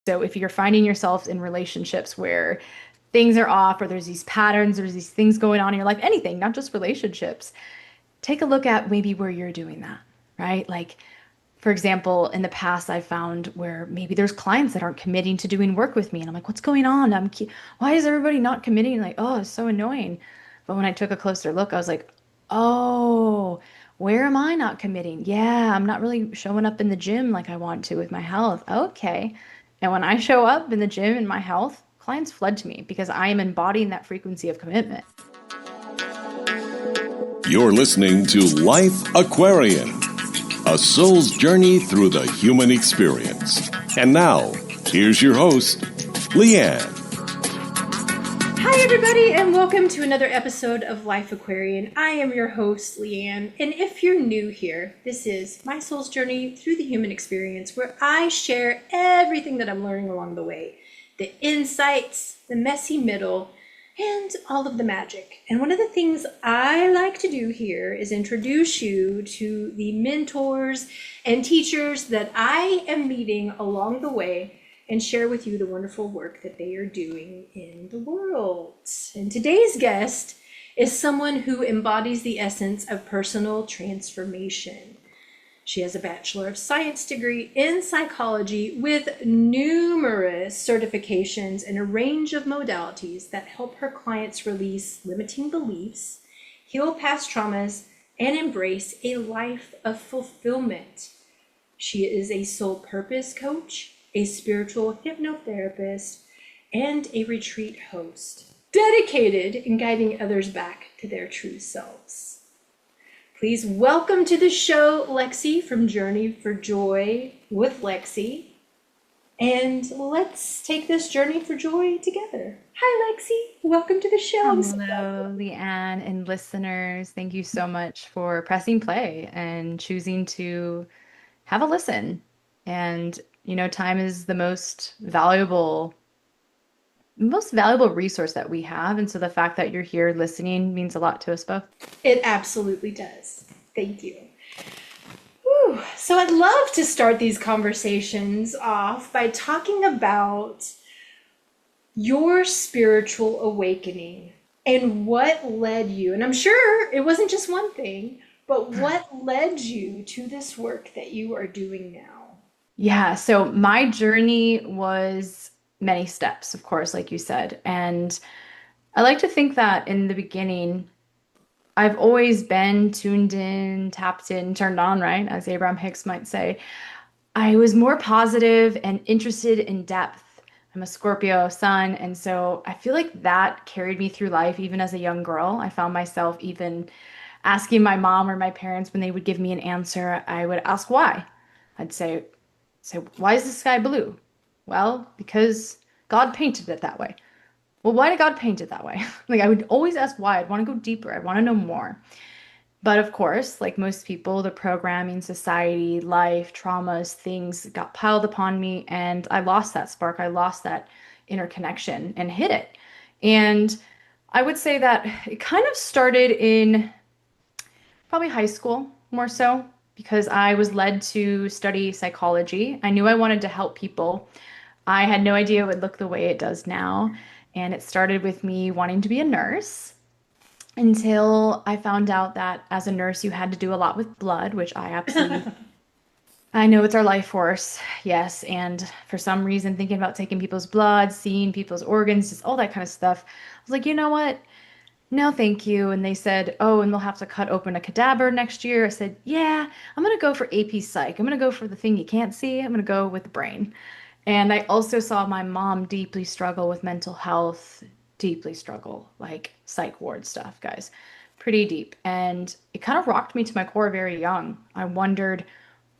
So if you're finding yourself in relationships where things are off or there's these patterns, there's these things going on in your life, anything, not just relationships, take a look at maybe where you're doing that, right? Like, for example, in the past, I found where maybe there's clients that aren't committing to doing work with me. And I'm like, what's going on? Why is everybody not committing? Like, oh, it's so annoying. But when I took a closer look, I was like, oh, where am I not committing? Yeah, I'm not really showing up in the gym like I want to with my health. Okay. And when I show up in the gym in my health, clients flood to me because I am embodying that frequency of commitment. You're listening to Life Aquarian, a soul's journey through the human experience. And now, here's your host, Leanne. Hi, everybody, and welcome to another episode of Life Aquarian. I am your host, Leanne, and if you're new here, this is my soul's journey through the human experience, where I share everything that I'm learning along the way, the insights, the messy middle, and all of the magic. And one of the things I like to do here is introduce you to the mentors and teachers that I am meeting along the way and share with you the wonderful work that they are doing in the world. And today's guest is someone who embodies the essence of personal transformation. She has a Bachelor of Science degree in psychology with numerous certifications in a range of modalities that help her clients release limiting beliefs, heal past traumas, and embrace a life of fulfillment. She is a soul purpose coach, a spiritual hypnotherapist, and a retreat host, dedicated in guiding others back to their true selves. Please welcome to the show, Lexi from Journey for Joy with Lexi. And let's take this journey for joy together. Hi, Lexi. Welcome to the show. Hello, Leanne and listeners. Thank you so much for pressing play and choosing to have a listen. And, time is the most valuable resource that we have. And so the fact that you're here listening means a lot to us both. It absolutely does. Thank you. Whew. So I'd love to start these conversations off by talking about your spiritual awakening and what led you, and I'm sure it wasn't just one thing, but what led you to this work that you are doing now? Yeah, so my journey was many steps, of course, like you said. And I like to think that in the beginning, I've always been tuned in, tapped in, turned on, right? As Abraham Hicks might say. I was more positive and interested in depth. I'm a Scorpio sun, and so I feel like that carried me through life even as a young girl. I found myself even asking my mom or my parents when they would give me an answer, I would ask why. I'd say, why is the sky blue? Well, because God painted it that way. Well, why did God paint it that way? Like I would always ask why. I'd want to go deeper. I'd want to know more. But of course, like most people, the programming, society, life, traumas, things got piled upon me, and I lost that spark. I lost that inner connection and hid it. And I would say that it kind of started in probably high school more so because I was led to study psychology. I knew I wanted to help people. I had no idea it would look the way it does now. And it started with me wanting to be a nurse until I found out that as a nurse, you had to do a lot with blood, which I absolutely, I know it's our life force. Yes. And for some reason, thinking about taking people's blood, seeing people's organs, just all that kind of stuff, I was like, you know what? No, thank you. And they said, oh, and we'll have to cut open a cadaver next year. I said, yeah, I'm going to go for AP Psych. I'm going to go for the thing you can't see. I'm going to go with the brain. And I also saw my mom deeply struggle with mental health, deeply struggle, like psych ward stuff, guys, pretty deep. And it kind of rocked me to my core very young. I wondered,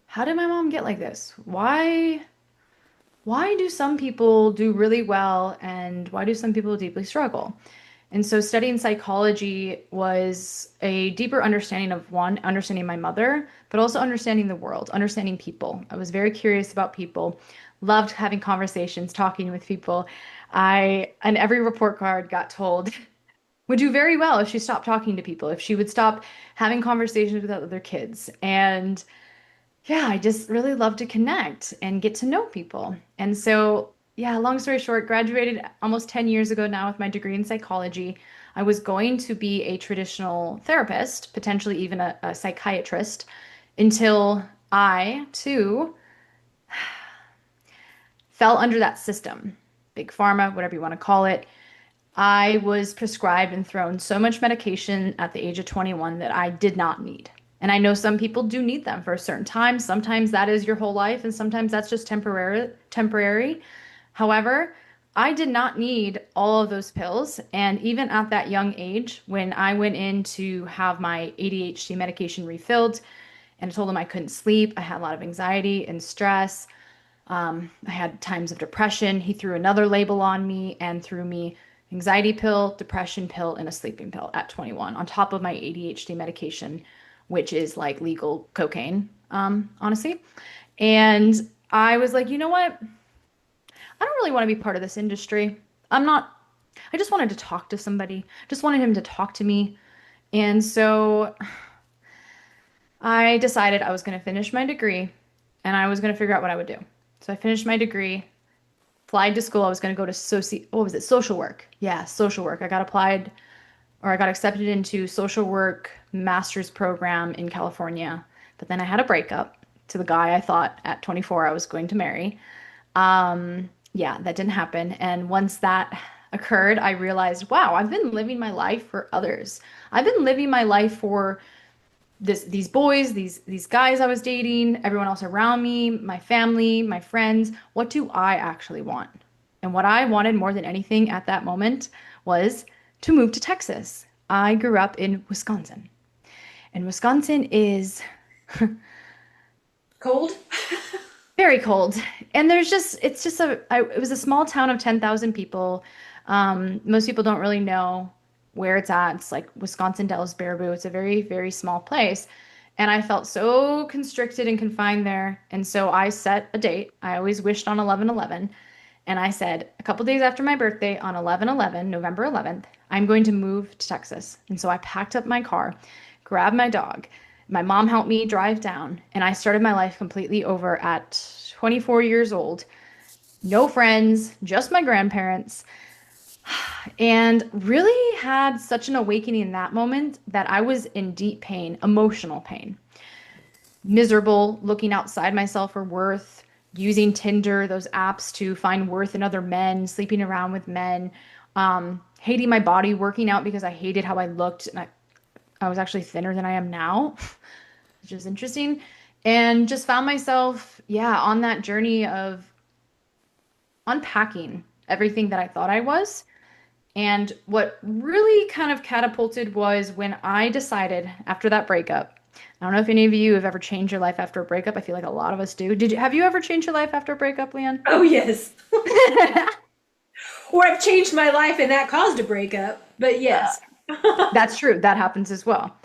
how did my mom get like this? Why do some people do really well and why do some people deeply struggle? And so studying psychology was a deeper understanding of one, understanding my mother, but also understanding the world, understanding people. I was very curious about people, loved having conversations, talking with people. On every report card got told, would do very well if she stopped talking to people, if she would stop having conversations with other kids. And yeah, I just really love to connect and get to know people. And so yeah, long story short, graduated almost 10 years ago now with my degree in psychology. I was going to be a traditional therapist, potentially even a psychiatrist, until I too fell under that system. Big pharma, whatever you want to call it. I was prescribed and thrown so much medication at the age of 21 that I did not need. And I know some people do need them for a certain time. Sometimes that is your whole life, and sometimes that's just temporary. However, I did not need all of those pills. And even at that young age, when I went in to have my ADHD medication refilled, and I told him I couldn't sleep, I had a lot of anxiety and stress. I had times of depression. He threw another label on me and threw me anxiety pill, depression pill, and a sleeping pill at 21 on top of my ADHD medication, which is like legal cocaine, honestly. And I was like, you know what? I don't really want to be part of this industry. I'm not, I just wanted to talk to somebody, just wanted him to talk to me. And so I decided I was going to finish my degree and I was going to figure out what I would do. So I finished my degree, applied to school. I was going to go to what was it? Social work. Yeah, social work. I got accepted into social work master's program in California. But then I had a breakup to the guy I thought at 24 I was going to marry. Yeah, that didn't happen. And once that occurred, I realized, wow, I've been living my life for others. I've been living my life for these boys, these guys I was dating, everyone else around me, my family, my friends. What do I actually want? And what I wanted more than anything at that moment was to move to Texas. I grew up in Wisconsin, and Wisconsin is Cold? very cold. And it's just it was a small town of 10,000 people. Most people don't really know where it's at. It's like Wisconsin Dells Baraboo. It's a very, very small place. And I felt so constricted and confined there. And so I set a date. I always wished on 11/11. And I said, a couple days after my birthday on 11/11, November 11th, I'm going to move to Texas. And so I packed up my car, grabbed my dog. My mom helped me drive down, and I started my life completely over at 24 years old. No friends, just my grandparents, and really had such an awakening in that moment that I was in deep pain, emotional pain, miserable, looking outside myself for worth, using Tinder, those apps to find worth in other men, sleeping around with men, hating my body, working out because I hated how I looked. And I was actually thinner than I am now, which is interesting. And just found myself, yeah, on that journey of unpacking everything that I thought I was. And what really kind of catapulted was when I decided after that breakup. I don't know if any of you have ever changed your life after a breakup. I feel like a lot of us do. Have you ever changed your life after a breakup, Leanne? Oh, yes. Or I've changed my life and that caused a breakup. But yes. That's true. That happens as well.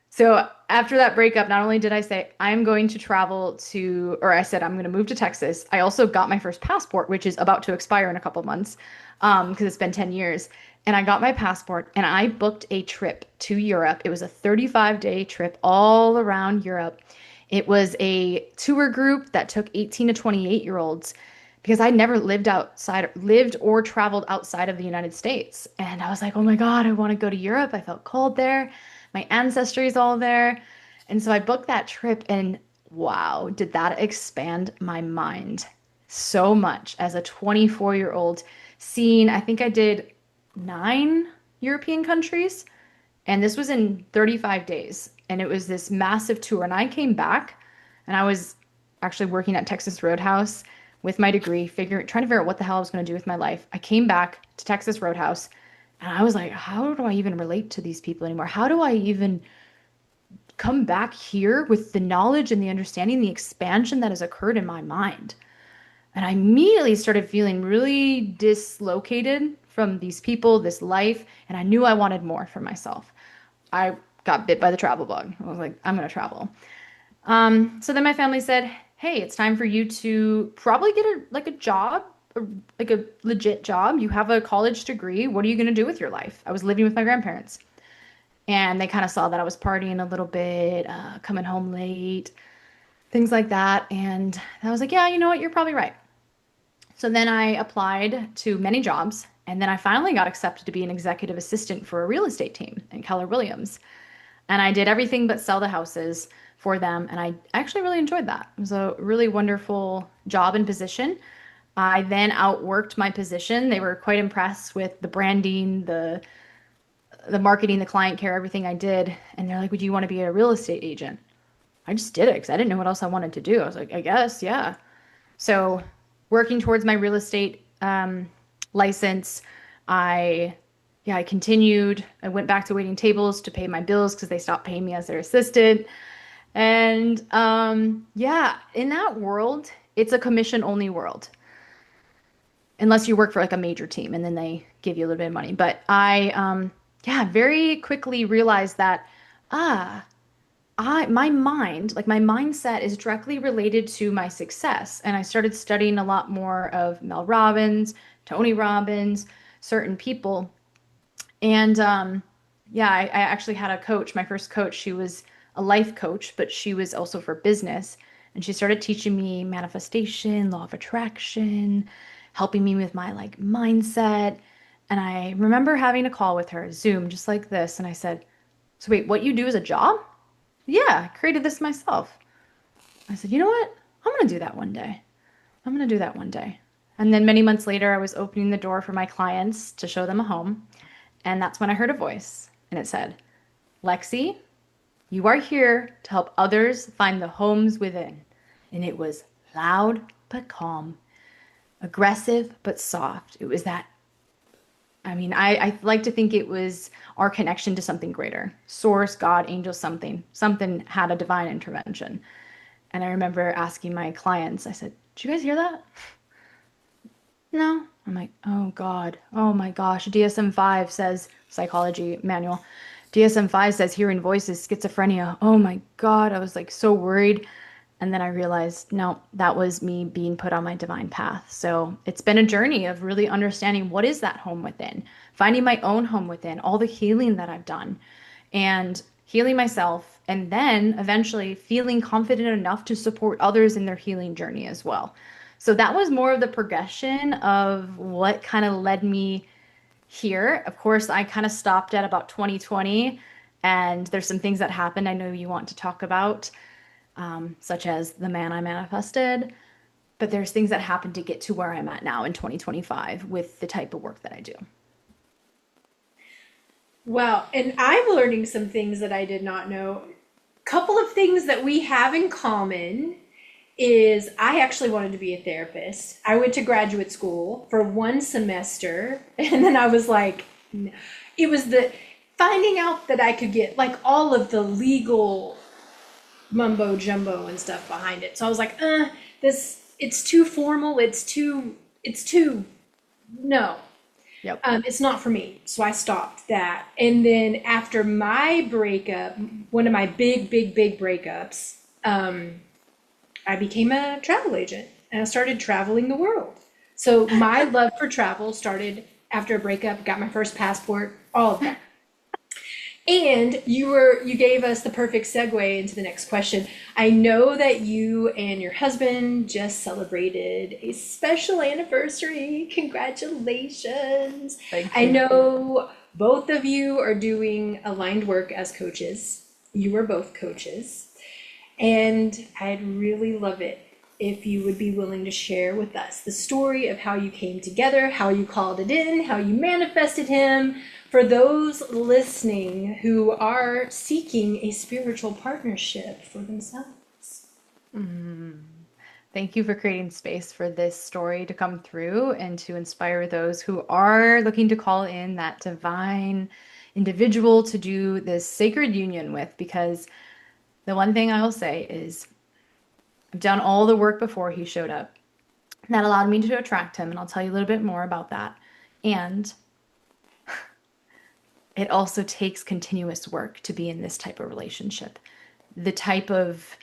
So after that breakup, not only did I say I'm going to travel to, or I said I'm going to move to Texas, I also got my first passport, which is about to expire in a couple months, because it's been 10 years. And I got my passport and I booked a trip to Europe. It was a 35-day trip all around Europe. It was a tour group that took 18 to 28-year-olds because I never lived or traveled outside of the United States. And I was like, oh my God, I want to go to Europe. I felt cold there. My ancestry is all there. And so I booked that trip, and wow, did that expand my mind so much as a 24-year-old, seeing, I think I did 9 European countries, and this was in 35 days. And it was this massive tour. And I came back, and I was actually working at Texas Roadhouse with my degree, trying to figure out what the hell I was going to do with my life. I came back to Texas Roadhouse, and I was like, how do I even relate to these people anymore? How do I even come back here with the knowledge and the understanding, the expansion that has occurred in my mind? And I immediately started feeling really dislocated from these people, this life, and I knew I wanted more for myself. I got bit by the travel bug. I was like, I'm going to travel. So then my family said, hey, it's time for you to probably get a job, like a legit job. You have a college degree. What are you going to do with your life? I was living with my grandparents, and they kind of saw that I was partying a little bit, coming home late, things like that. And I was like, yeah, you know what? You're probably right. So then I applied to many jobs, and then I finally got accepted to be an executive assistant for a real estate team in Keller Williams. And I did everything but sell the houses for them, and I actually really enjoyed that. It was a really wonderful job and position. I then outworked my position. They were quite impressed with the branding, the marketing, the client care, everything I did. And they're like, "Would you want to be a real estate agent?" I just did it because I didn't know what else I wanted to do. I was like, I guess, yeah. So, working towards my real estate license, I yeah, I continued. I went back to waiting tables to pay my bills because they stopped paying me as their assistant. And yeah, in that world, it's a commission only world unless you work for like a major team and then they give you a little bit of money. But yeah, very quickly realized that ah, my mind, like my mindset is directly related to my success. And I started studying a lot more of Mel Robbins, Tony Robbins, certain people. And yeah, I actually had a coach, my first coach. She was a life coach, but she was also for business. And she started teaching me manifestation, law of attraction, helping me with my like mindset. And I remember having a call with her, Zoom, just like this. And I said, "So wait, what you do is a job?" "Yeah, I created this myself." I said, "You know what? I'm going to do that one day. I'm going to do that one day." And then many months later, I was opening the door for my clients to show them a home. And that's when I heard a voice and it said, "Lexi, you are here to help others find the homes within." And it was loud but calm, aggressive but soft. It was that, I mean, I like to think it was our connection to something greater. Source, God, angel, something. Something had a divine intervention. And I remember asking my clients, I said, "Did you guys hear that?" "No." I'm like, "Oh God. Oh my gosh. DSM-5 says, psychology manual. DSM-5 says hearing voices, schizophrenia. Oh my God." I was like so worried. And then I realized, no, that was me being put on my divine path. So it's been a journey of really understanding what is that home within, finding my own home within, all the healing that I've done, and healing myself, and then eventually feeling confident enough to support others in their healing journey as well. So that was more of the progression of what kind of led me here. Of course, I kind of stopped at about 2020, and there's some things that happened I know you want to talk about, such as the man I manifested. But there's things that happened to get to where I'm at now in 2025 with the type of work that I do. Well, and I'm learning some things that I did not know. Couple of things that we have in common is I actually wanted to be a therapist. I went to graduate school for one semester, and then I was like, it was the finding out that I could get like all of the legal mumbo jumbo and stuff behind it. So I was like, this, it's too formal. It's too, no. Yep. It's not for me. So I stopped that. And then after my breakup, one of my big breakups, I became a travel agent and I started traveling the world. So my love for travel started after a breakup, got my first passport, all of that. And you gave us the perfect segue into the next question. I know that you and your husband just celebrated a special anniversary. Congratulations. Thank I you. know both of you are doing aligned work as coaches. You are both coaches. And I'd really love it if you would be willing to share with us the story of how you came together, how you called it in, how you manifested him, for those listening who are seeking a spiritual partnership for themselves. Thank you for creating space for this story to come through and to inspire those who are looking to call in that divine individual to do this sacred union with. Because the one thing I will say is, I've done all the work before he showed up. That allowed me to attract him, and I'll tell you a little bit more about that. And it also takes continuous work to be in this type of relationship. The type of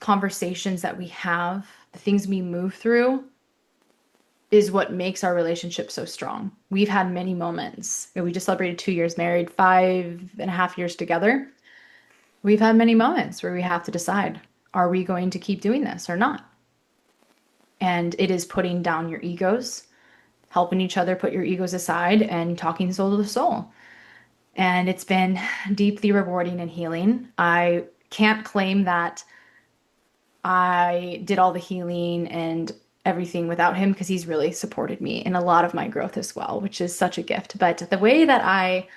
conversations that we have, the things we move through, is what makes our relationship so strong. We've had many moments. We just celebrated 2 years married, 5.5 years together. We've had many moments where we have to decide, are we going to keep doing this or not? And it is putting down your egos, helping each other put your egos aside and talking soul to soul. And it's been deeply rewarding and healing. I can't claim that I did all the healing and everything without him because he's really supported me in a lot of my growth as well, which is such a gift. But the way that I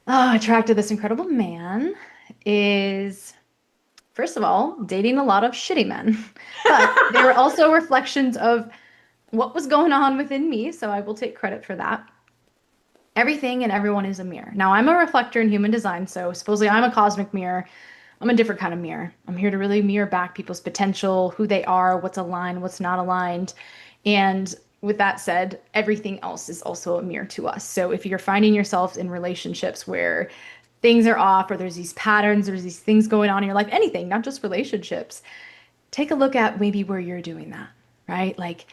attracted this incredible man is, first of all, dating a lot of shitty men. But there were also reflections of what was going on within me, so I will take credit for that. Everything and everyone is a mirror. Now, I'm a reflector in human design, so supposedly I'm a cosmic mirror. I'm a different kind of mirror. I'm here to really mirror back people's potential, who they are, what's aligned, what's not aligned. And with that said, everything else is also a mirror to us. So if you're finding yourself in relationships where things are off or there's these patterns, there's these things going on in your life, anything, not just relationships, take a look at maybe where you're doing that, right? Like,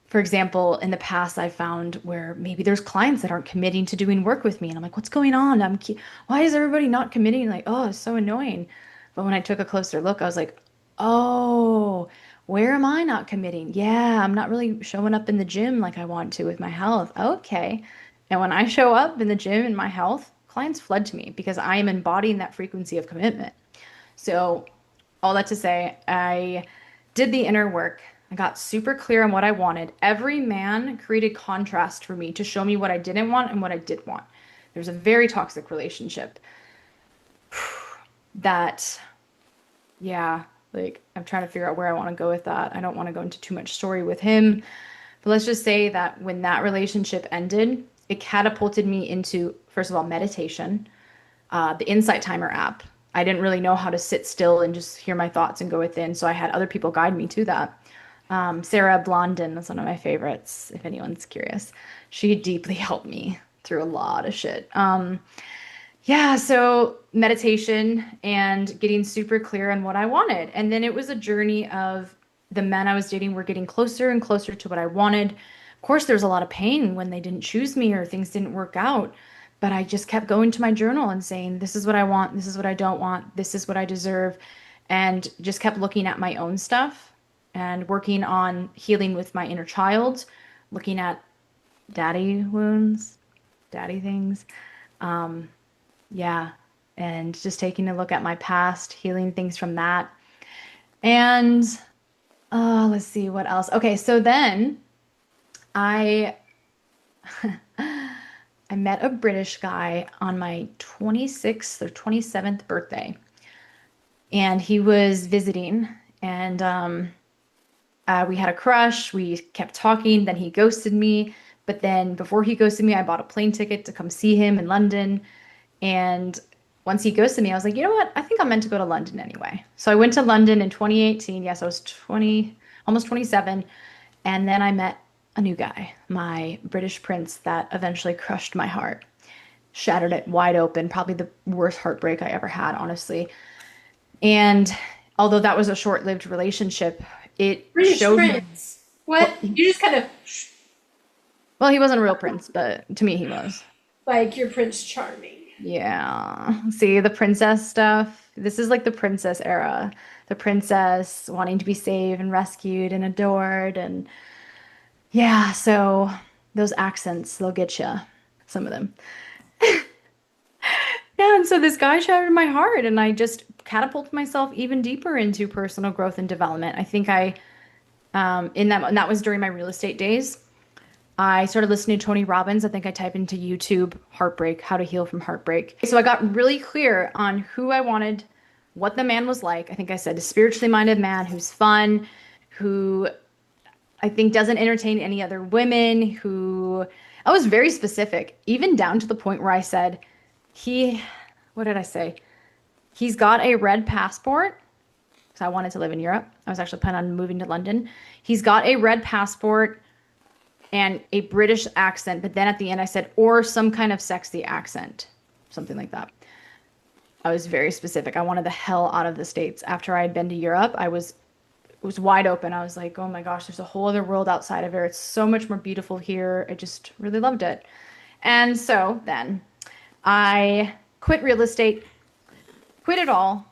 for example, in the past, I found where maybe there's clients that aren't committing to doing work with me. And I'm like, what's going on? Why is everybody not committing? Like, oh, it's so annoying. But when I took a closer look, I was like, oh, where am I not committing? Yeah, I'm not really showing up in the gym like I want to with my health. Okay. And when I show up in the gym in my health, clients flood to me because I am embodying that frequency of commitment. So, all that to say, I did the inner work. I got super clear on what I wanted. Every man created contrast for me to show me what I didn't want and what I did want. There was a very toxic relationship that, yeah, like I'm trying to figure out where I want to go with that. I don't want to go into too much story with him. But let's just say that when that relationship ended, it catapulted me into, first of all, meditation, the Insight Timer app. I didn't really know how to sit still and just hear my thoughts and go within. So I had other people guide me to that. Sarah Blondin is one of my favorites, if anyone's curious. She deeply helped me through a lot of shit. Yeah, so meditation and getting super clear on what I wanted. And then it was a journey of the men I was dating were getting closer and closer to what I wanted. Of course, there's a lot of pain when they didn't choose me or things didn't work out. But I just kept going to my journal and saying, this is what I want, this is what I don't want, this is what I deserve. And just kept looking at my own stuff and working on healing with my inner child, looking at daddy wounds, daddy things. Yeah. And just taking a look at my past, healing things from that. And let's see what else. Okay, so then I I met a British guy on my 26th or 27th birthday. And he was visiting and we had a crush. We kept talking. Then he ghosted me. But then before he ghosted me, I bought a plane ticket to come see him in London. And once he ghosted me, I was like, you know what? I think I'm meant to go to London anyway. So I went to London in 2018. Yes, I was 20, almost 27. And then I met a new guy, my British prince that eventually crushed my heart, shattered it wide open. Probably the worst heartbreak I ever had, honestly. And although that was a short-lived relationship, it British showed me, Prince. What? You just kind of well, he wasn't a real prince, but to me he was. like your Prince Charming. Yeah. See, the princess stuff. This is like the princess era. The princess wanting to be saved and rescued and adored. And yeah, so those accents, they'll get you. Some of them. Yeah, and so this guy shattered my heart, and I just catapulted myself even deeper into personal growth and development. I think in that, and that was during my real estate days. I started listening to Tony Robbins. I think I typed into YouTube heartbreak, how to heal from heartbreak. So I got really clear on who I wanted, what the man was like. I think I said a spiritually minded man who's fun, who I think doesn't entertain any other women, who I was very specific, even down to the point where I said, what did I say? He's got a red passport. So I wanted to live in Europe. I was actually planning on moving to London. He's got a red passport and a British accent, but then at the end I said, or some kind of sexy accent, something like that. I was very specific. I wanted the hell out of the States. After I had been to Europe, it was wide open. I was like, oh my gosh, there's a whole other world outside of here. It's so much more beautiful here. I just really loved it. And so then I quit real estate, quit it all,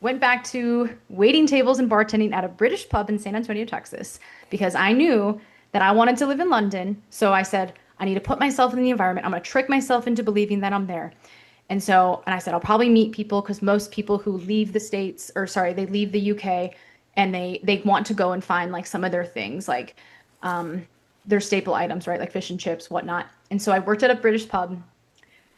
went back to waiting tables and bartending at a British pub in San Antonio, Texas. because I knew that I wanted to live in London. So I said, I need to put myself in the environment. I'm going to trick myself into believing that I'm there. And I said, I'll probably meet people because most people who leave the States, or sorry, they leave the UK and they want to go and find like some of their things, like their staple items, right? Like fish and chips, whatnot. And so I worked at a British pub,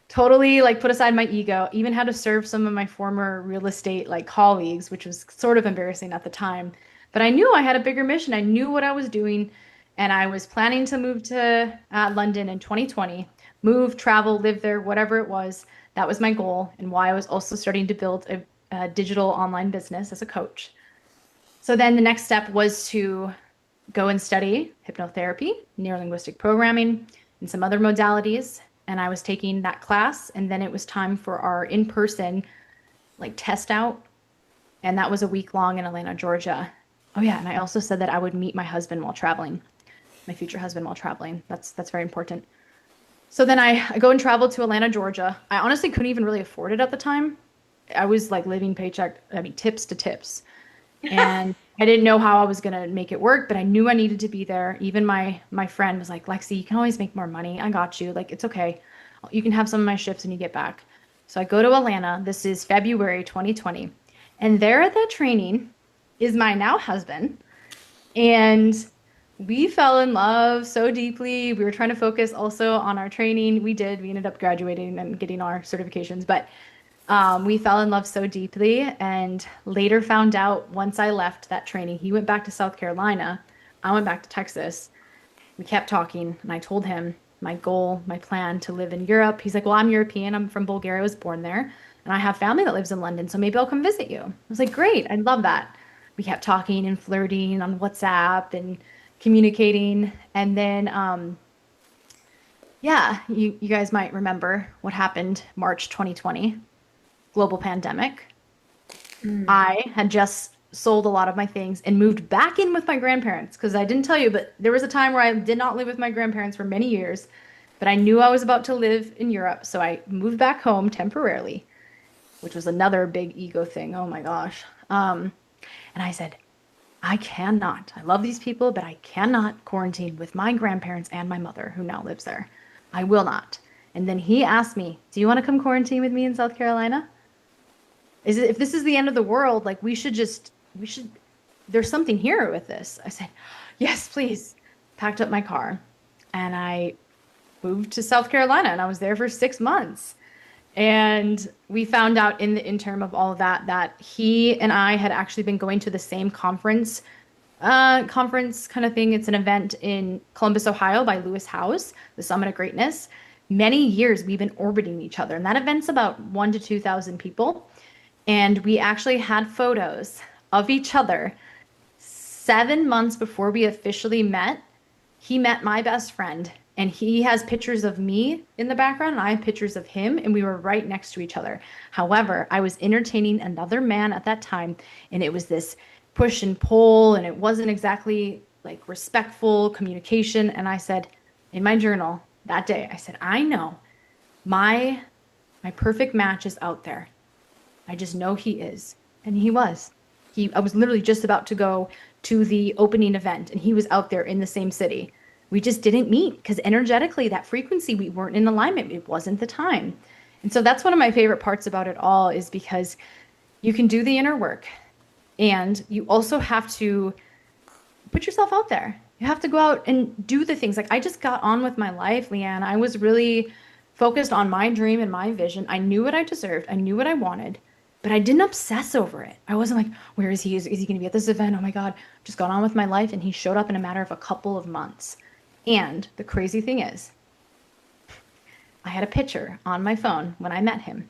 totally like put aside my ego, even had to serve some of my former real estate like colleagues, which was sort of embarrassing at the time. But I knew I had a bigger mission. I knew what I was doing, and I was planning to move to London in 2020, move, travel, live there, whatever it was. That was my goal, and why I was also starting to build a digital online business as a coach. So then the next step was to go and study hypnotherapy, neurolinguistic programming, and some other modalities. And I was taking that class, and then it was time for our in-person like test out, and that was a week long in Atlanta, Georgia. Oh yeah, and I also said that I would meet my husband while traveling, my future husband while traveling. That's very important. So then I go and travel to Atlanta, Georgia. I honestly couldn't even really afford it at the time. I was like living paycheck, I mean, tips to tips. And I didn't know how I was gonna make it work, but I knew I needed to be there. Even my friend was like, Lexi, you can always make more money. I got you. Like, it's okay. You can have some of my shifts when you get back. So I go to Atlanta. This is February 2020. And there at that training is my now husband. And we fell in love so deeply. We were trying to focus also on our training. We did. We ended up graduating and getting our certifications, but we fell in love so deeply, and later found out once I left that training, he went back to South Carolina. I went back to Texas. We kept talking, and I told him my goal, my plan to live in Europe. He's like, well, I'm European. I'm from Bulgaria. I was born there, and I have family that lives in London, so maybe I'll come visit you. I was like, great. I love that. We kept talking and flirting on WhatsApp and communicating. And then, yeah, you guys might remember what happened March 2020, global pandemic. I had just sold a lot of my things and moved back in with my grandparents because I didn't tell you, but there was a time where I did not live with my grandparents for many years, but I knew I was about to live in Europe. So I moved back home temporarily, which was another big ego thing. Oh my gosh. And I said, I cannot. I love these people, but I cannot quarantine with my grandparents and my mother, who now lives there. I will not. And then he asked me, do you want to come quarantine with me in South Carolina? If this is the end of the world, like we should, there's something here with this. I said, yes, please. Packed up my car and I moved to South Carolina, and I was there for 6 months. And we found out in the interim of all of that that he and I had actually been going to the same conference kind of thing. It's an event in Columbus, Ohio by Lewis House, the Summit of Greatness. Many years we've been orbiting each other, and that event's about 1 to 2,000 people. And we actually had photos of each other 7 months before we officially met. He met my best friend, and he has pictures of me in the background, and I have pictures of him, and we were right next to each other. However, I was entertaining another man at that time, and it was this push and pull, and it wasn't exactly like respectful communication. And I said in my journal that day, I said, I know my perfect match is out there. I just know he is. And he was. I was literally just about to go to the opening event, and he was out there in the same city. We just didn't meet because energetically, that frequency, we weren't in alignment. It wasn't the time. And so that's one of my favorite parts about it all, is because you can do the inner work, and you also have to put yourself out there. You have to go out and do the things. Like, I just got on with my life, Leanne. I was really focused on my dream and my vision. I knew what I deserved. I knew what I wanted, but I didn't obsess over it. I wasn't like, where is he? Is he going to be at this event? Oh my God. Just got on with my life. And he showed up in a matter of a couple of months. And the crazy thing is, I had a picture on my phone when I met him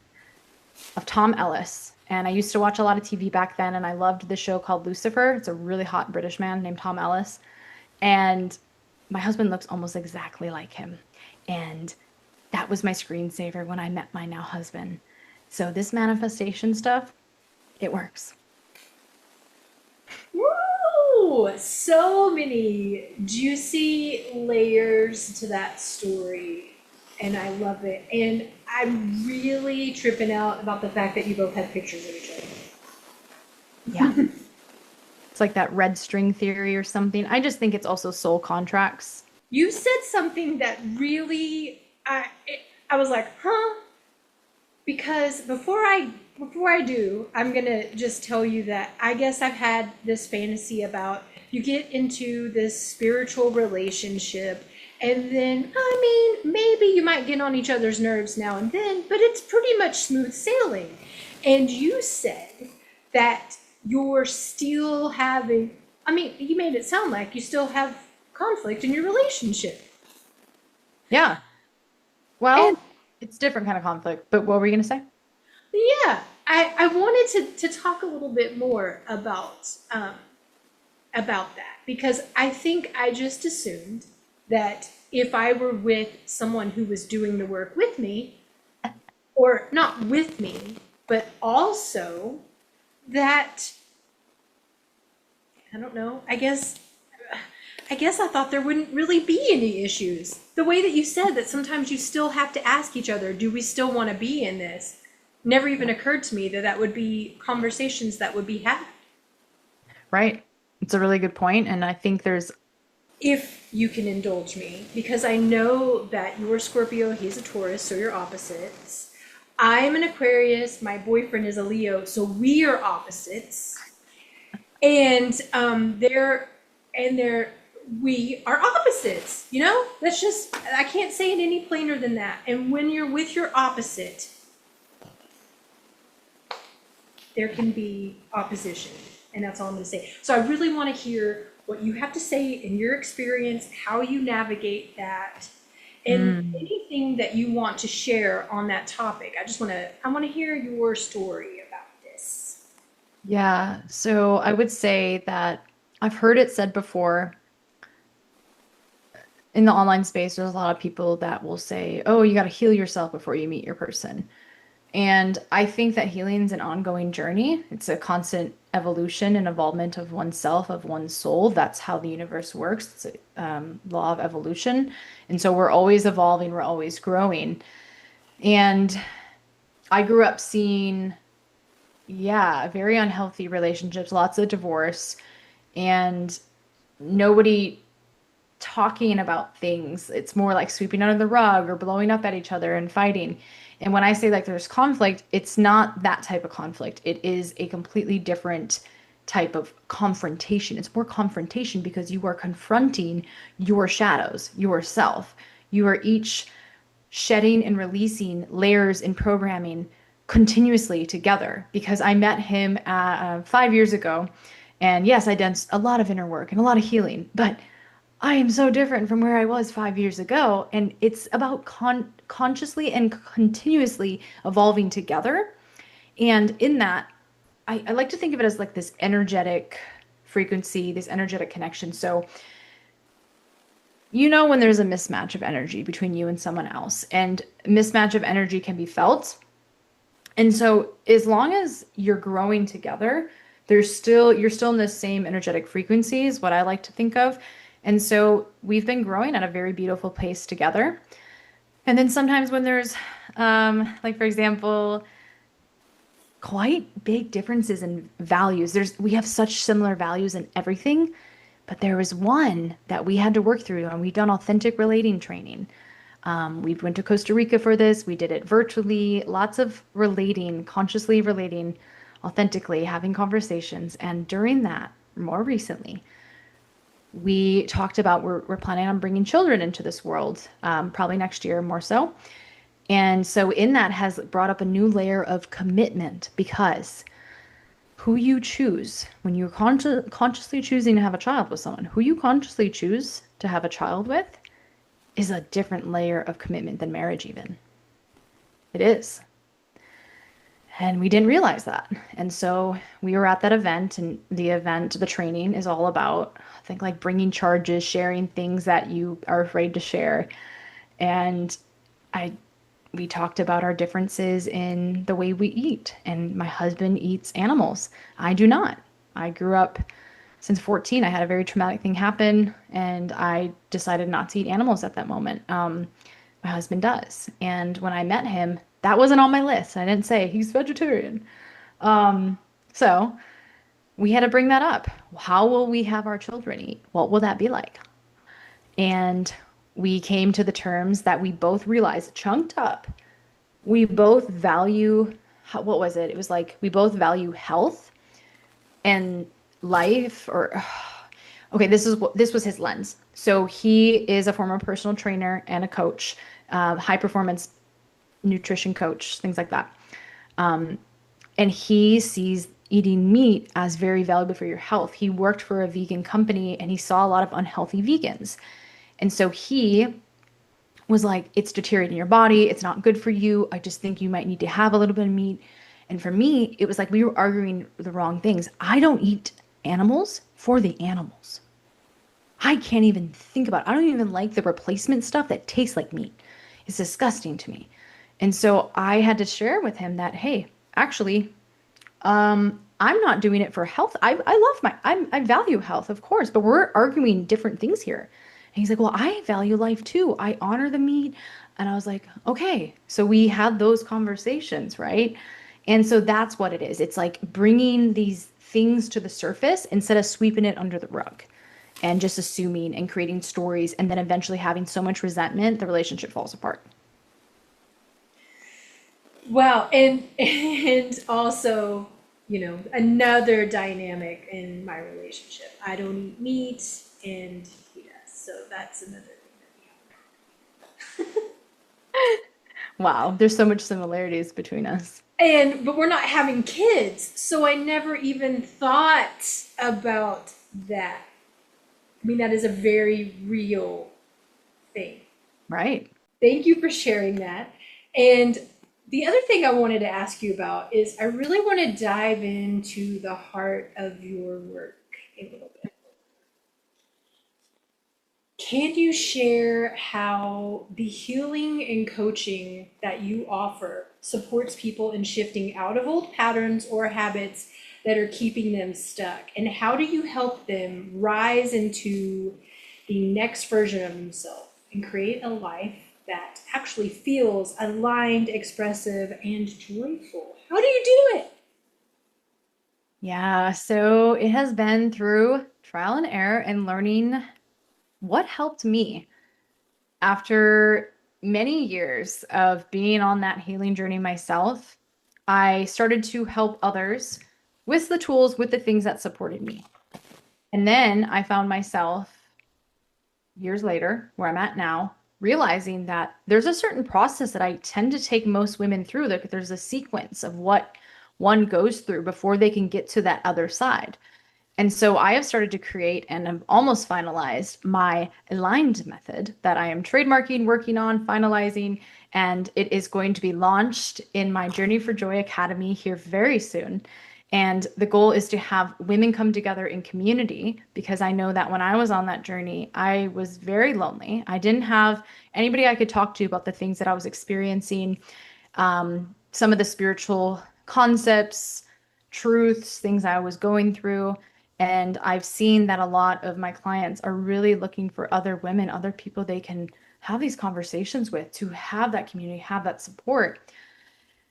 of Tom Ellis. And I used to watch a lot of TV back then, and I loved the show called Lucifer. It's a really hot British man named Tom Ellis. And my husband looks almost exactly like him. And that was my screensaver when I met my now husband. So this manifestation stuff, it works. Woo! So many juicy layers to that story, and I love it. And I'm really tripping out about the fact that you both had pictures of each other. Yeah. It's like that red string theory or something. I just think it's also soul contracts. You said something that really, I was like, huh? Because before I do, I'm gonna just tell you that I guess I've had this fantasy about you get into this spiritual relationship, and then I mean maybe you might get on each other's nerves now and then, but it's pretty much smooth sailing. And you said that you're still having, I mean, you made it sound like you still have conflict in your relationship. Yeah. And Well, it's different kind of conflict, but what were you going to say? yeah, I wanted to talk a little bit more about that because I think I just assumed that if I were with someone who was doing the work with me, or not with me, but also that I don't know, I guess I thought there wouldn't really be any issues. The way that you said that sometimes you still have to ask each other, do we still want to be in this? Never even occurred to me that that would be conversations that would be had. Right. It's a really good point, and I think there's If you can indulge me, because I know that you're Scorpio, he's a Taurus, so you're opposites. I'm an Aquarius, my boyfriend is a Leo, so we are opposites. And they're we are opposites, you know? That's just I can't say it any plainer than that. And when you're with your opposite, there can be opposition. And that's all I'm going to say. So I really want to hear what you have to say in your experience, how you navigate that, and mm, anything that you want to share on that topic. I want to hear your story about this. yeah. So I would say that I've heard it said before in the online space, there's a lot of people that will say, "Oh, you got to heal yourself before you meet your person." And I think that healing is an ongoing journey. It's a constant evolution and evolvement of oneself, of one's soul. That's how the universe works. It's a law of evolution. And so we're always evolving, we're always growing. And I grew up seeing, yeah, very unhealthy relationships, lots of divorce, and nobody talking about things. It's more like sweeping under the rug or blowing up at each other and fighting. And when I say like there's conflict, it's not that type of conflict. It is a completely different type of confrontation. It's more confrontation because you are confronting your shadows, yourself. You are each shedding and releasing layers in programming continuously together because I met him 5 years ago. And yes, I did a lot of inner work and a lot of healing, but I am so different from where I was 5 years ago. And it's about consciously and continuously evolving together. And in that, I like to think of it as like this energetic frequency, this energetic connection. So, you know, when there's a mismatch of energy between you and someone else, and mismatch of energy can be felt. And so, as long as you're growing together, you're still in the same energetic frequencies, what I like to think of. And so we've been growing at a very beautiful pace together. And then sometimes when there's, like for example, quite big differences in values. We have such similar values in everything, but there was one that we had to work through, and we've done authentic relating training. We went to Costa Rica for this. We did it virtually, lots of relating, consciously relating, authentically, having conversations. And during that, more recently, we talked about we're planning on bringing children into this world, probably next year more so. And so in that has brought up a new layer of commitment because who you choose when you're consciously choosing to have a child with someone, who you consciously choose to have a child with is a different layer of commitment than marriage even. It is. And we didn't realize that. And so we were at that event, and the training is all about, I think, like bringing charges, sharing things that you are afraid to share. And I, we talked about our differences in the way we eat. And my husband eats animals. I do not. I grew up since 14. I had a very traumatic thing happen, and I decided not to eat animals at that moment. My husband does. And when I met him, that wasn't on my list. I didn't say he's vegetarian. So we had to bring that up. How will we have our children eat? What will that be like? And we came to the terms that we both realized, chunked up, we both value, what was it? It was like we both value health and life, or okay, this was his lens. So he is a former personal trainer and a coach, high performance nutrition coach, things like that. And he sees eating meat as very valuable for your health. He worked for a vegan company and he saw a lot of unhealthy vegans. And so he was like, it's deteriorating your body. It's not good for you. I just think you might need to have a little bit of meat. And for me, it was like we were arguing the wrong things. I don't eat animals for the animals. I can't even think about it. I don't even like the replacement stuff that tastes like meat. It's disgusting to me. And so I had to share with him that, hey, actually, I'm not doing it for health. I value health, of course, but we're arguing different things here. And he's like, well, I value life too. I honor the meat. And I was like, okay. So we had those conversations, right? And so that's what it is. It's like bringing these things to the surface instead of sweeping it under the rug and just assuming and creating stories and then eventually having so much resentment, the relationship falls apart. Wow, and also, another dynamic in my relationship. I don't eat meat, and he does. So that's another thing that we have. Wow, there's so much similarities between us. But we're not having kids, so I never even thought about that. I mean, that is a very real thing. Right. Thank you for sharing that. And the other thing I wanted to ask you about is I really want to dive into the heart of your work a little bit. Can you share how the healing and coaching that you offer supports people in shifting out of old patterns or habits that are keeping them stuck? And how do you help them rise into the next version of themselves and create a life that actually feels aligned, expressive, and joyful? How do you do it? Yeah, so it has been through trial and error and learning what helped me after many years of being on that healing journey myself. I started to help others with the tools, with the things that supported me. And then I found myself years later, where I'm at now, realizing that there's a certain process that I tend to take most women through. That there's a sequence of what one goes through before they can get to that other side. And so I have started to create and have almost finalized my aligned method that I am trademarking, working on, finalizing, and it is going to be launched in my Journey for Joy Academy here very soon. And the goal is to have women come together in community because I know that when I was on that journey, I was very lonely. I didn't have anybody I could talk to about the things that I was experiencing, some of the spiritual concepts, truths, things I was going through. And I've seen that a lot of my clients are really looking for other women, other people they can have these conversations with to have that community, have that support.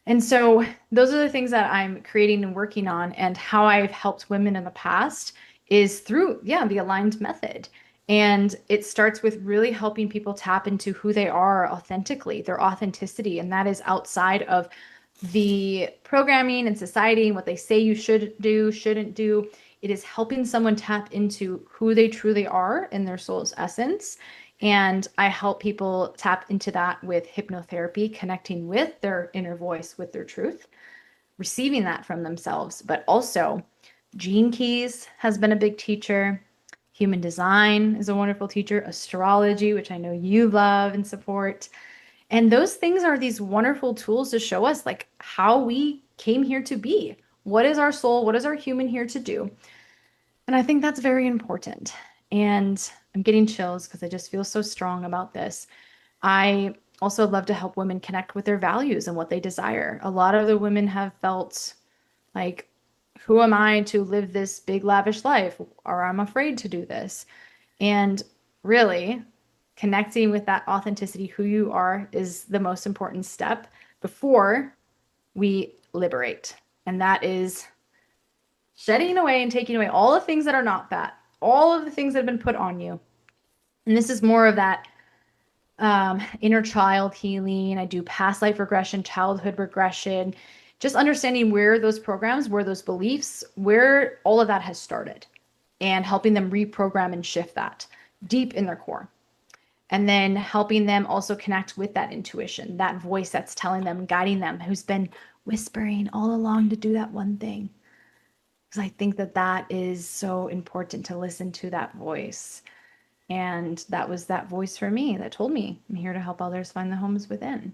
And so those are the things that I'm creating and working on. And how I've helped women in the past is through, yeah, the aligned method. And it starts with really helping people tap into who they are authentically, their authenticity. And that is outside of the programming and society and what they say you should do, shouldn't do. It is helping someone tap into who they truly are in their soul's essence. And I help people tap into that with hypnotherapy, connecting with their inner voice, with their truth, receiving that from themselves. But also, Gene Keys has been a big teacher. Human design is a wonderful teacher. Astrology, which I know you love and support. And those things are these wonderful tools to show us like how we came here to be. What is our soul? What is our human here to do? And I think that's very important. And I'm getting chills because I just feel so strong about this. I also love to help women connect with their values and what they desire. A lot of the women have felt like, who am I to live this big, lavish life? Or I'm afraid to do this. And really, connecting with that authenticity, who you are, is the most important step before we liberate. And that is shedding away and taking away all the things that are not that, all of the things that have been put on you. And this is more of that inner child healing. I do past life regression, childhood regression, just understanding where those programs, where those beliefs, where all of that has started, and helping them reprogram and shift that deep in their core. And then helping them also connect with that intuition, that voice that's telling them, guiding them, who's been whispering all along to do that one thing. Because I think that that is so important, to listen to that voice. And that was that voice for me that told me I'm here to help others find the homes within.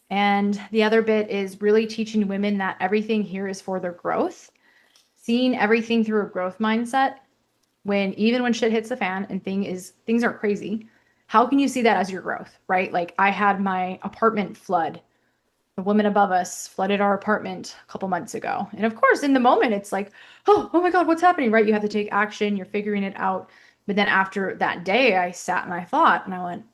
And the other bit is really teaching women that everything here is for their growth, seeing everything through a growth mindset. When even when shit hits the fan and things are crazy, how can you see that as your growth, right? Like I had my apartment flood. The woman above us flooded our apartment a couple months ago. And of course, in the moment, it's like, oh my God, what's happening, right? You have to take action, you're figuring it out. But then after that day, I sat and I thought, and I went,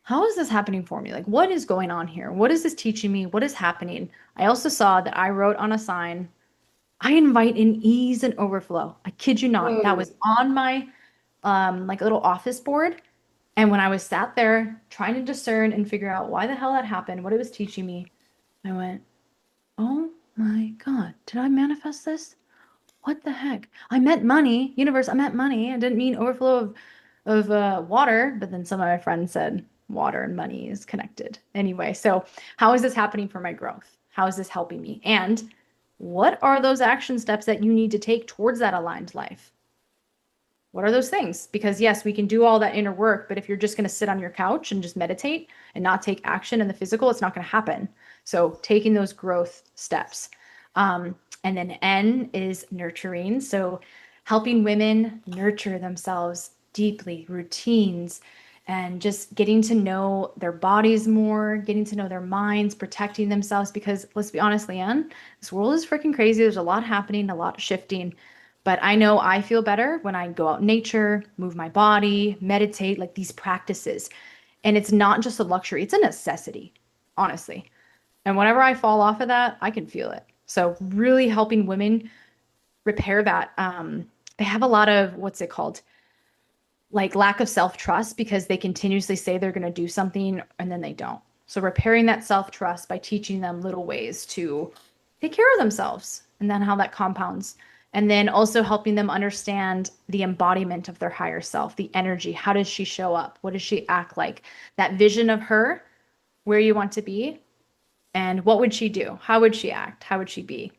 how is this happening for me? Like, what is going on here? What is this teaching me? What is happening? I also saw that I wrote on a sign, I invite in ease and overflow. I kid you not. That Whoa. was on my like little office board. And when I was sat there trying to discern and figure out why the hell that happened, what it was teaching me, I went, oh my God, did I manifest this? What the heck? I meant money, universe, I meant money. I didn't mean overflow of water. But then some of my friends said water and money is connected. Anyway, so how is this happening for my growth? How is this helping me? And what are those action steps that you need to take towards that aligned life? What are those things? Because yes, we can do all that inner work, but if you're just going to sit on your couch and just meditate and not take action in the physical, it's not going to happen. So taking those growth steps. And then N is nurturing. So helping women nurture themselves deeply, routines, and just getting to know their bodies more, getting to know their minds, protecting themselves. Because let's be honest, Leanne, this world is freaking crazy. There's a lot happening, a lot shifting. But I know I feel better when I go out in nature, move my body, meditate, like these practices. And it's not just a luxury, it's a necessity, honestly. And whenever I fall off of that, I can feel it. So really helping women repair that. They have a lot of, what's it called? Like lack of self-trust because they continuously say they're going to do something and then they don't. So repairing that self-trust by teaching them little ways to take care of themselves and then how that compounds. And then also helping them understand the embodiment of their higher self, the energy. How does she show up? What does she act like? That vision of her, where you want to be, and what would she do? How would she act? How would she be?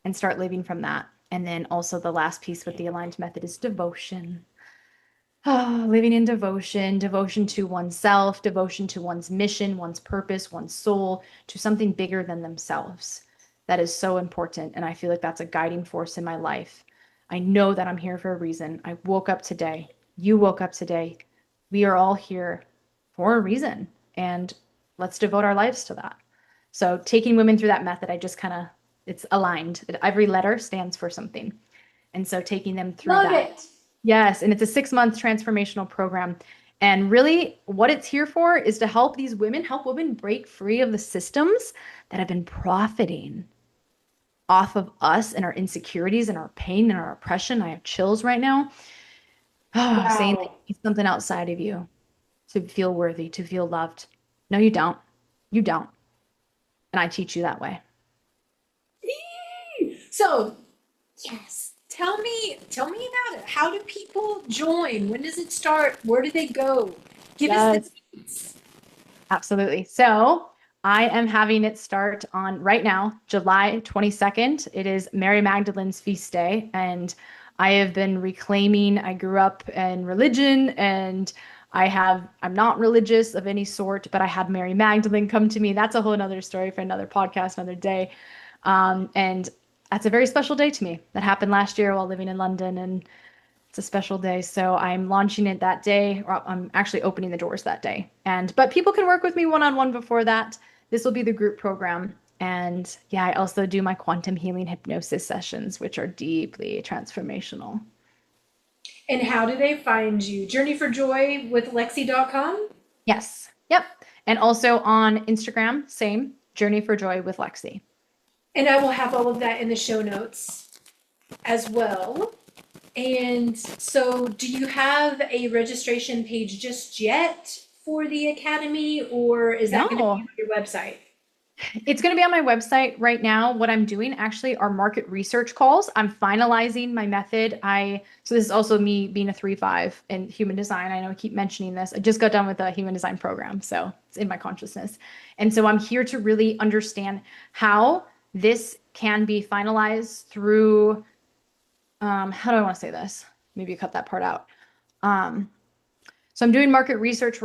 And start living from that. And then also the last piece with the aligned method is devotion. Oh, living in devotion, devotion to oneself, devotion to one's mission, one's purpose, one's soul, to something bigger than themselves. That is so important. And I feel like that's a guiding force in my life. I know that I'm here for a reason. I woke up today. You woke up today. We are all here for a reason. And let's devote our lives to that. So taking women through that method, I just kind of, it's aligned. Every letter stands for something. And so taking them through Love that. it. Yes, and it's a 6 month transformational program. And really, what it's here for is to help women break free of the systems that have been profiting off of us and our insecurities and our pain and our oppression. I have chills right now. Oh, saying that Wow. you need something outside of you to feel worthy, to feel loved. No, you don't. You don't. And I teach you that way. So, yes, tell me about it. How do people join? When does it start? Where do they go? Give us the Yes. dates. Absolutely. So I am having it start on right now, July 22nd. It is Mary Magdalene's feast day. And I have been reclaiming, I grew up in religion and I'm not religious of any sort, but I had Mary Magdalene come to me. That's a whole nother story for another podcast, another day. And that's a very special day to me. That happened last year while living in London, and it's a special day. So I'm launching it that day, or I'm actually opening the doors that day. But people can work with me one-on-one before that. This will be the group program. And yeah, I also do my quantum healing hypnosis sessions, which are deeply transformational. And how do they find you? Journey for Joy with Lexi.com? Yes. Yep. And also on Instagram, same Journey for Joy with Lexi. And I will have all of that in the show notes as well. And so, do you have a registration page just yet for the Academy, or is that going to be No. on your website? It's going to be on my website right now. What I'm doing actually are market research calls. I'm finalizing my method. So this is also me being a 3-5 in human design. I know I keep mentioning this. I just got done with a human design program, so it's in my consciousness. And so I'm here to really understand how this can be finalized through, how do I want to say this? Maybe cut that part out. Um, so I'm doing market research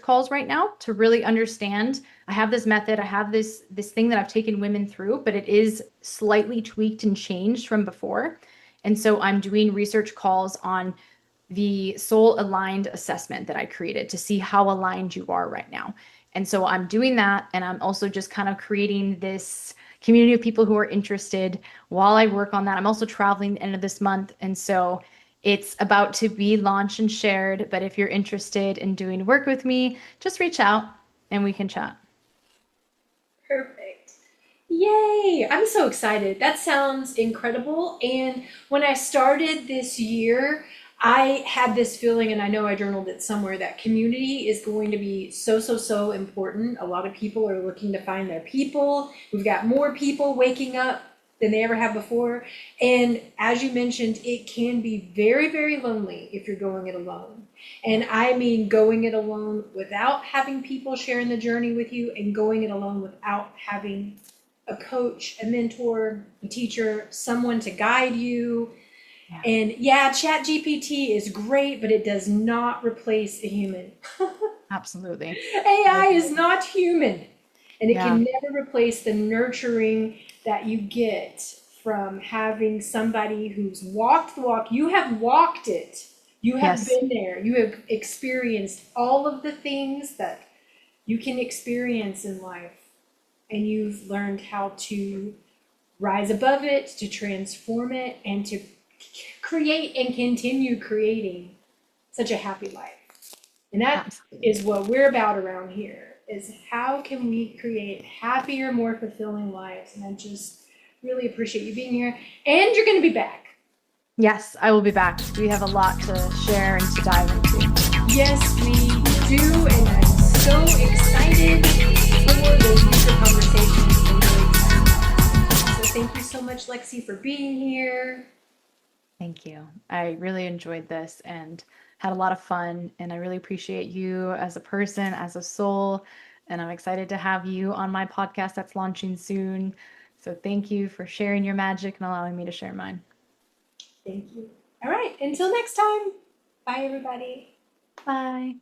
calls right now to really understand. I have this method, I have this thing that I've taken women through, but it is slightly tweaked and changed from before. And so I'm doing research calls on the soul aligned assessment that I created to see how aligned you are right now. And so I'm doing that, and I'm also just kind of creating this community of people who are interested while I work on that. I'm also traveling the end of this month, and so it's about to be launched and shared. But if you're interested in doing work with me, just reach out and we can chat. Perfect. Yay! I'm so excited. That sounds incredible. And when I started this year, I had this feeling, and I know I journaled it somewhere, that community is going to be so, so, so important. A lot of people are looking to find their people. We've got more people waking up than they ever have before. And as you mentioned, it can be very, very lonely if you're going it alone. And I mean going it alone without having people sharing the journey with you, and going it alone without having a coach, a mentor, a teacher, someone to guide you. Yeah, And yeah, Chat GPT is great, but it does not replace a human. absolutely. I AI is agree. not human, and it Yeah. can never replace the nurturing that you get from having somebody who's walked the walk. You have walked it. You have Yes. been there. You have experienced all of the things that you can experience in life, and you've learned how to rise above it, to transform it, and to create and continue creating such a happy life. And that Absolutely. is what we're about around here, is how can we create happier, more fulfilling lives. And I just really appreciate you being here. And you're going to be back. Yes, I will be back. We have a lot to share and to dive into. Yes, we do. And I'm so excited for the future conversations. I'm really excited about that. So thank you so much, Lexi, for being here. Thank you. I really enjoyed this and had a lot of fun. And I really appreciate you as a person, as a soul. And I'm excited to have you on my podcast that's launching soon. So thank you for sharing your magic and allowing me to share mine. Thank you. All right. Until next time. Bye, everybody. Bye.